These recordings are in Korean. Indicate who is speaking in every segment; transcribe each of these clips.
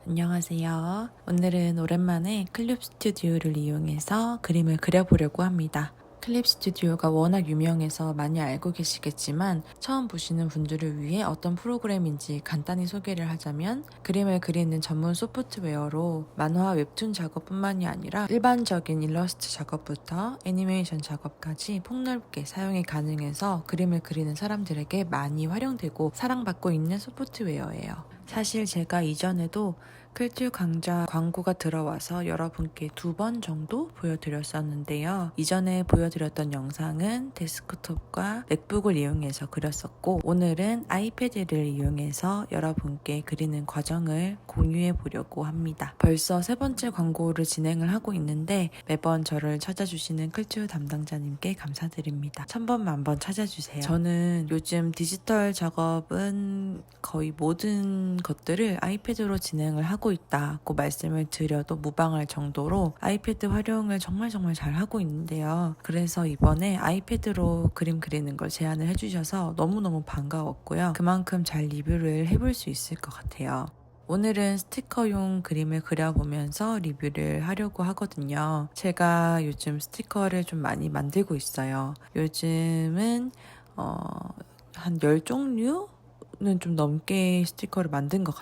Speaker 1: 안녕하세요. 오늘은 오랜만에 클립 스튜디오를 이용해서 그림을 그려보려고 합니다. 클립 스튜디오가 워낙 유명해서 많이 알고 계시겠지만 처음 보시는 분들을 위해 어떤 프로그램인지 간단히 소개를 하자면 그림을 그리는 전문 소프트웨어로 만화 웹툰 작업뿐만이 아니라 일반적인 일러스트 작업부터 애니메이션 작업까지 폭넓게 사용이 가능해서 그림을 그리는 사람들에게 많이 활용되고 사랑받고 있는 소프트웨어예요. 사실 제가 이전에도 클튜 강좌 광고가 들어와서 여러분께 2번 정도 보여드렸었는데요. 이전에 보여드렸던 영상은 데스크톱과 맥북을 이용해서 그렸었고 오늘은 아이패드를 이용해서 여러분께 그리는 과정을 공유해 보려고 합니다. 벌써 3번째 광고를 진행을 하고 있는데 매번 저를 찾아주시는 클튜 담당자님께 감사드립니다. 1000번 만번 찾아주세요. 저는 요즘 디지털 작업은 거의 모든 것들을 아이패드로 진행을 하고 있다고 말씀을 드려도 무방할 정도로 아이패드 활용을 정말 잘 하고 있는데요. 그래서 이번에 아이패드로 그림 그리는 걸 제안을 해주셔서 너무너무 반가웠고요. 그만큼 잘 리뷰를 해볼 수 있을 것 같아요. 오늘은 스티커용 그림을 그려보면서 리뷰를 하려고 하거든요. 제가 요즘 스티커를 좀 많이 만들고 있어요. 요즘은 한 10종류는 좀 넘게 스티커를 만든 것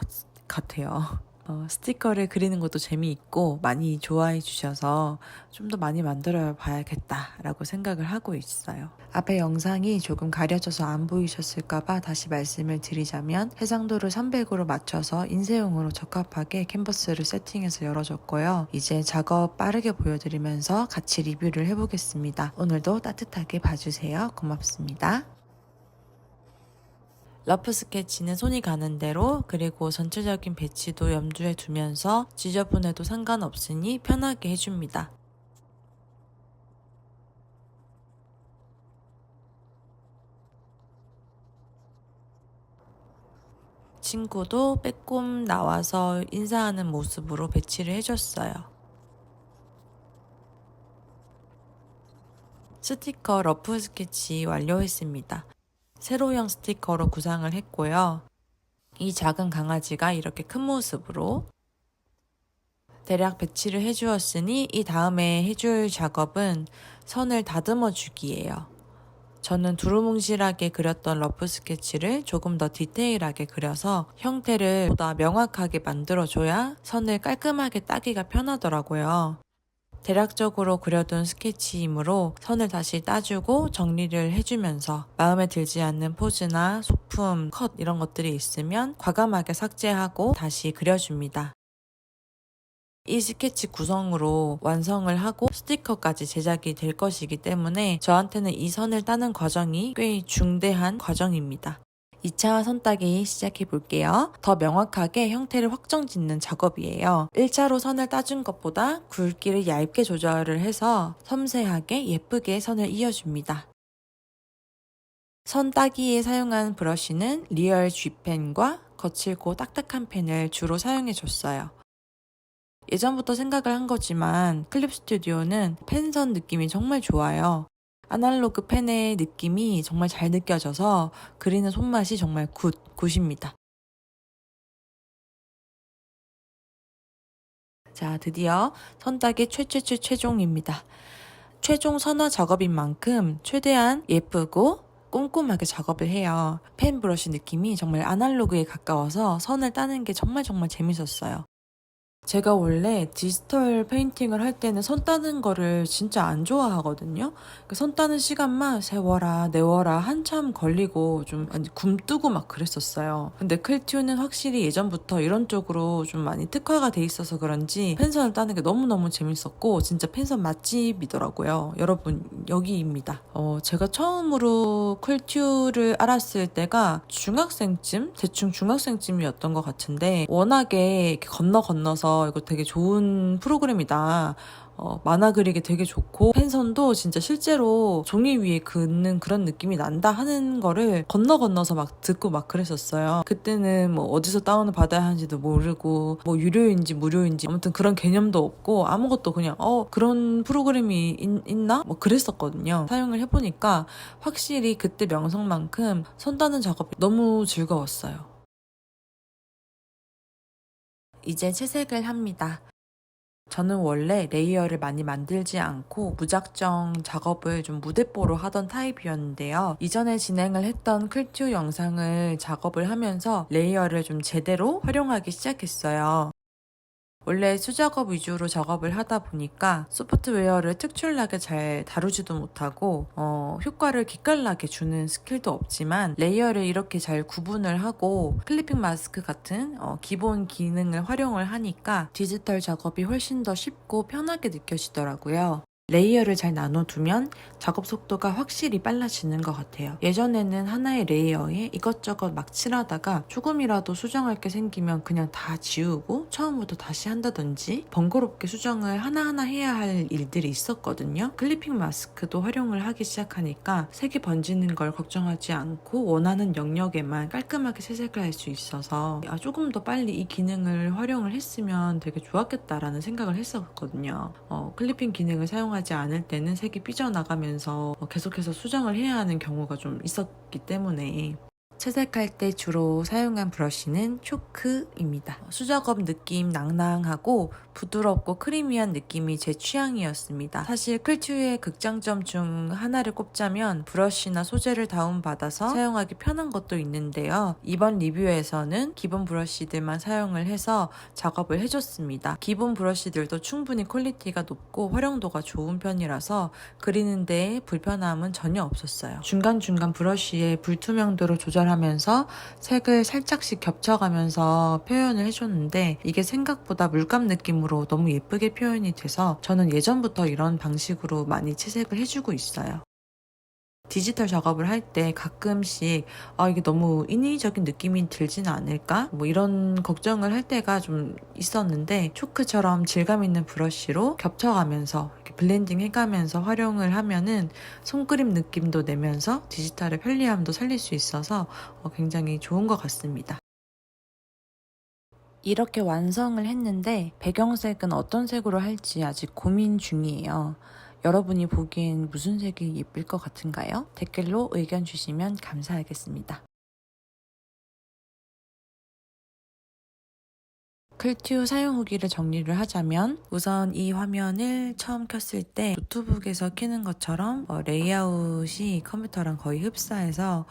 Speaker 1: 같아요. 스티커를 그리는 것도 재미있고 많이 좋아해 주셔서 좀 더 많이 만들어 봐야겠다라고 생각을 하고 있어요. 앞에 영상이 조금 가려져서 안 보이셨을까봐 다시 말씀을 드리자면 해상도를 300으로 맞춰서 인쇄용으로 적합하게 캔버스를 세팅해서 열어줬고요. 이제 작업 빠르게 보여드리면서 같이 리뷰를 해보겠습니다. 오늘도 따뜻하게 봐주세요. 고맙습니다. 러프 스케치는 손이 가는 대로 그리고 전체적인 배치도 염두에 두면서 지저분해도 상관없으니 편하게 해줍니다. 친구도 빼꼼 나와서 인사하는 모습으로 배치를 해줬어요. 스티커 러프 스케치 완료했습니다. 세로형 스티커로 구상을 했고요. 이 작은 강아지가 이렇게 큰 모습으로 대략 배치를 해주었으니 이 다음에 해줄 작업은 선을 다듬어 주기예요. 저는 두루뭉실하게 그렸던 러프 스케치를 조금 더 디테일하게 그려서 형태를 보다 명확하게 만들어줘야 선을 깔끔하게 따기가 편하더라고요. 대략적으로 그려둔 스케치이므로 선을 다시 따주고 정리를 해주면서 마음에 들지 않는 포즈나 소품, 컷 이런 것들이 있으면 과감하게 삭제하고 다시 그려줍니다. 이 스케치 구성으로 완성을 하고 스티커까지 제작이 될 것이기 때문에 저한테는 이 선을 따는 과정이 꽤 중대한 과정입니다. 2차 선 따기 시작해 볼게요. 더 명확하게 형태를 확정 짓는 작업이에요. 1차로 선을 따준 것보다 굵기를 얇게 조절을 해서 섬세하게 예쁘게 선을 이어줍니다. 선 따기에 사용한 브러쉬는 리얼 G펜과 거칠고 딱딱한 펜을 주로 사용해 줬어요. 예전부터 생각을 한 거지만 클립 스튜디오는 펜선 느낌이 정말 좋아요. 아날로그 펜의 느낌이 정말 잘 느껴져서 그리는 손맛이 정말 굿입니다. 자, 드디어 선따기 최종입니다. 최종 선화 작업인 만큼 최대한 예쁘고 꼼꼼하게 작업을 해요. 펜 브러쉬 느낌이 정말 아날로그에 가까워서 선을 따는 게 정말 재밌었어요. 제가 원래 디지털 페인팅을 할 때는 선 따는 거를 진짜 안 좋아하거든요. 선 따는 시간만 세워라 내워라 한참 걸리고 좀 굼뜨고 막 그랬었어요. 근데 클튜는 확실히 예전부터 이런 쪽으로 좀 많이 특화가 돼 있어서 그런지 펜선을 따는 게 너무너무 재밌었고 진짜 펜선 맛집이더라고요. 여러분 여기입니다. 제가 처음으로 클튜를 알았을 때가 중학생쯤? 대충 중학생쯤이었던 것 같은데 워낙에 이렇게 건너서 이거 되게 좋은 프로그램이다. 만화 그리기 되게 좋고 펜선도 진짜 실제로 종이 위에 긋는 그런 느낌이 난다 하는 거를 건너서 막 듣고 막 그랬었어요. 그때는 뭐 어디서 다운을 받아야 하는지도 모르고 뭐 유료인지 무료인지 아무튼 그런 개념도 없고 아무것도 그냥 그런 프로그램이 있나? 뭐 그랬었거든요. 사용을 해보니까 확실히 그때 명성만큼 선 따는 작업이 너무 즐거웠어요. 이제 채색을 합니다. 저는 원래 레이어를 많이 만들지 않고 무작정 작업을 좀 무대뽀로 하던 타입이었는데요. 이전에 진행을 했던 클튜 영상을 작업을 하면서 레이어를 좀 제대로 활용하기 시작했어요. 원래 수작업 위주로 작업을 하다 보니까 소프트웨어를 특출나게 잘 다루지도 못하고 효과를 기깔나게 주는 스킬도 없지만 레이어를 이렇게 잘 구분을 하고 클리핑 마스크 같은 기본 기능을 활용을 하니까 디지털 작업이 훨씬 더 쉽고 편하게 느껴지더라고요. 레이어를 잘 나눠두면 작업 속도가 확실히 빨라지는 것 같아요. 예전에는 하나의 레이어에 이것저것 막 칠하다가 조금이라도 수정할 게 생기면 그냥 다 지우고 처음부터 다시 한다든지 번거롭게 수정을 하나하나 해야 할 일들이 있었거든요. 클리핑 마스크도 활용을 하기 시작하니까 색이 번지는 걸 걱정하지 않고 원하는 영역에만 깔끔하게 채색을 할 수 있어서 조금 더 빨리 이 기능을 활용을 했으면 되게 좋았겠다라는 생각을 했었거든요. 클리핑 기능을 사용하지 않을 때는 색이 삐져나가면서 계속해서 수정을 해야 하는 경우가 좀 있었기 때문에 채색할 때 주로 사용한 브러쉬는 초크입니다. 수작업 느낌 낭낭하고 부드럽고 크리미한 느낌이 제 취향이었습니다. 사실 클튜의 극장점 중 하나를 꼽자면 브러쉬나 소재를 다운받아서 사용하기 편한 것도 있는데요. 이번 리뷰에서는 기본 브러쉬들만 사용을 해서 작업을 해줬습니다. 기본 브러쉬들도 충분히 퀄리티가 높고 활용도가 좋은 편이라서 그리는 데 불편함은 전혀 없었어요. 중간중간 브러쉬의 불투명도를 조절하면서 색을 살짝씩 겹쳐가면서 표현을 해줬는데 이게 생각보다 물감 느낌으로 너무 예쁘게 표현이 돼서 저는 예전부터 이런 방식으로 많이 채색을 해주고 있어요. 디지털 작업을 할 때 가끔씩 이게 너무 인위적인 느낌이 들지는 않을까? 뭐 이런 걱정을 할 때가 좀 있었는데 초크처럼 질감 있는 브러쉬로 겹쳐가면서 이렇게 블렌딩 해가면서 활용을 하면은 손그림 느낌도 내면서 디지털의 편리함도 살릴 수 있어서 굉장히 좋은 것 같습니다. 이렇게 완성을 했는데 배경색은 어떤 색으로 할지 아직 고민 중이에요. 여러분이 보기엔 무슨 색이 예쁠 것 같은가요? 댓글로 의견 주시면 감사하겠습니다. 클튜 사용 후기를 정리를 하자면 우선 이 화면을 처음 켰을 때 노트북에서 켜는 것처럼 레이아웃이 컴퓨터랑 거의 흡사해서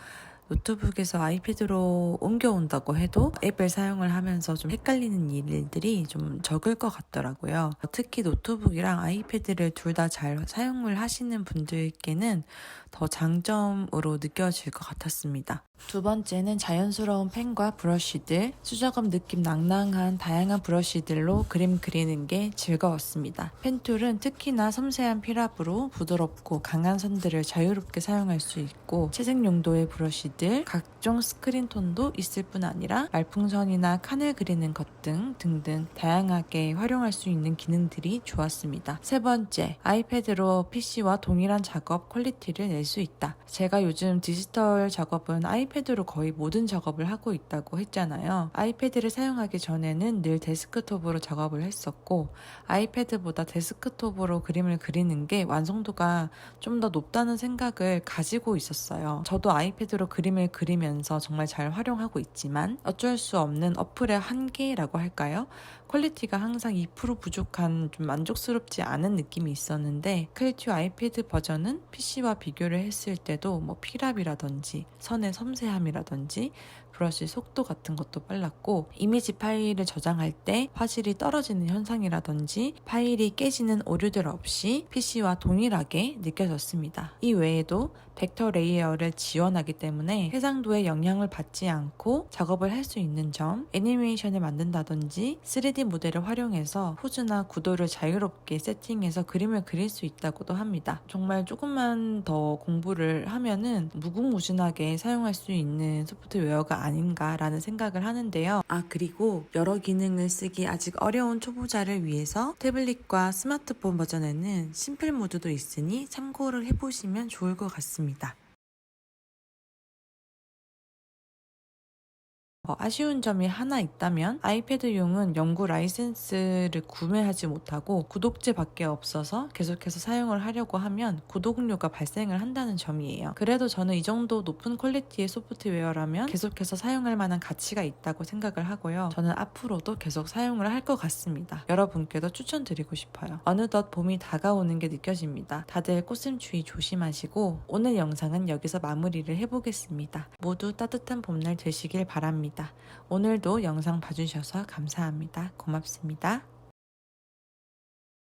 Speaker 1: 노트북에서 아이패드로 옮겨온다고 해도 앱을 사용을 하면서 좀 헷갈리는 일들이 좀 적을 것 같더라고요. 특히 노트북이랑 아이패드를 둘 다 잘 사용을 하시는 분들께는 더 장점으로 느껴질 것 같았습니다. 두 번째는 자연스러운 펜과 브러쉬들, 수작업 느낌 낭낭한 다양한 브러쉬들로 그림 그리는 게 즐거웠습니다. 펜툴은 특히나 섬세한 필압으로 부드럽고 강한 선들을 자유롭게 사용할 수 있고 채색 용도의 브러쉬들, 각종 스크린 톤도 있을 뿐 아니라 말풍선이나 칸을 그리는 것 등등 다양하게 활용할 수 있는 기능들이 좋았습니다. 세 번째, 아이패드로 PC와 동일한 작업 퀄리티를 낼 수 있다. 제가 요즘 디지털 작업은 아이패드로 거의 모든 작업을 하고 있다고 했잖아요. 아이패드를 사용하기 전에는 늘 데스크톱으로 작업을 했었고 아이패드보다 데스크톱으로 그림을 그리는 게 완성도가 좀 더 높다는 생각을 가지고 있었어요. 저도 아이패드로 그림을 그리면서 정말 잘 활용하고 있지만 어쩔 수 없는 어플의 한계라고 할까요? 퀄리티가 항상 2% 부족한 좀 만족스럽지 않은 느낌이 있었는데 클튜 아이패드 버전은 PC와 비교를 했을 때도 뭐 필압이라든지 선의 섬세함이라든지 브러쉬 속도 같은 것도 빨랐고 이미지 파일을 저장할 때 화질이 떨어지는 현상이라든지 파일이 깨지는 오류들 없이 PC와 동일하게 느껴졌습니다. 이 외에도 벡터 레이어를 지원하기 때문에 해상도에 영향을 받지 않고 작업을 할 수 있는 점, 애니메이션을 만든다든지 3D 모델을 활용해서 포즈나 구도를 자유롭게 세팅해서 그림을 그릴 수 있다고도 합니다. 정말 조금만 더 공부를 하면은 무궁무진하게 사용할 수 있는 소프트웨어가 아닌가라는 생각을 하는데요. 그리고 여러 기능을 쓰기 아직 어려운 초보자를 위해서 태블릿과 스마트폰 버전에는 심플 모드도 있으니 참고를 해보시면 좋을 것 같습니다. 아쉬운 점이 하나 있다면 아이패드용은 연구 라이센스를 구매하지 못하고 구독제밖에 없어서 계속해서 사용을 하려고 하면 구독료가 발생을 한다는 점이에요. 그래도 저는 이 정도 높은 퀄리티의 소프트웨어라면 계속해서 사용할 만한 가치가 있다고 생각을 하고요. 저는 앞으로도 계속 사용을 할 것 같습니다. 여러분께도 추천드리고 싶어요. 어느덧 봄이 다가오는 게 느껴집니다. 다들 꽃샘추위 조심하시고 오늘 영상은 여기서 마무리를 해보겠습니다. 모두 따뜻한 봄날 되시길 바랍니다. 오늘도 영상 봐주셔서 감사합니다. 고맙습니다.